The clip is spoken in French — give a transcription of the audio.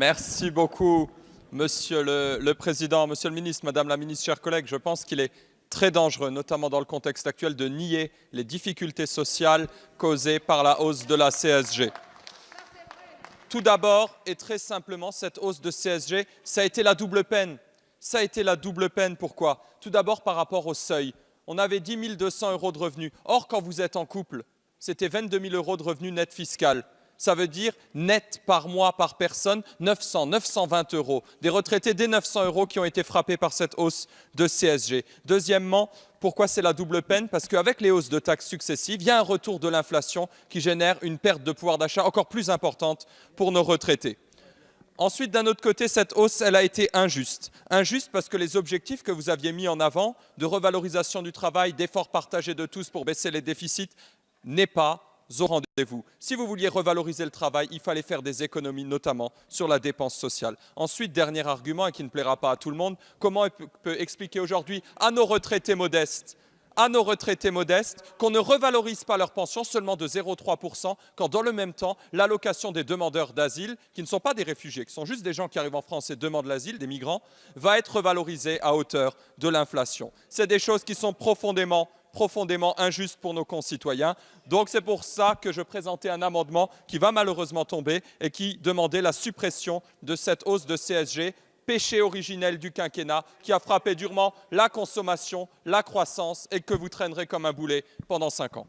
Merci beaucoup, Monsieur le Président, Monsieur le Ministre, Madame la Ministre, chers collègues. Je pense qu'il est très dangereux, notamment dans le contexte actuel, de nier les difficultés sociales causées par la hausse de la CSG. Tout d'abord, et très simplement, cette hausse de CSG, ça a été la double peine. Ça a été la double peine, pourquoi? Tout d'abord par rapport au seuil. On avait 10 200 € de revenus. Or, quand vous êtes en couple, c'était 22 000 € de revenus net fiscal. Ça veut dire net par mois, par personne, 920 €. Des retraités dès 900 € qui ont été frappés par cette hausse de CSG. Deuxièmement, pourquoi c'est la double peine? Parce qu'avec les hausses de taxes successives, il y a un retour de l'inflation qui génère une perte de pouvoir d'achat encore plus importante pour nos retraités. Ensuite, d'un autre côté, cette hausse, elle a été injuste. Injuste parce que les objectifs que vous aviez mis en avant, de revalorisation du travail, d'efforts partagés de tous pour baisser les déficits, n'est pas au rendez-vous. Si vous vouliez revaloriser le travail, il fallait faire des économies, notamment sur la dépense sociale. Ensuite, dernier argument, et qui ne plaira pas à tout le monde, comment on peut expliquer aujourd'hui à nos retraités modestes qu'on ne revalorise pas leur pension seulement de 0,3 %, quand dans le même temps, l'allocation des demandeurs d'asile, qui ne sont pas des réfugiés, qui sont juste des gens qui arrivent en France et demandent l'asile, des migrants, va être revalorisée à hauteur de l'inflation. C'est des choses qui sont profondément injuste pour nos concitoyens. Donc c'est pour ça que je présentais un amendement qui va malheureusement tomber et qui demandait la suppression de cette hausse de CSG, péché originel du quinquennat qui a frappé durement la consommation, la croissance et que vous traînerez comme un boulet pendant 5 ans.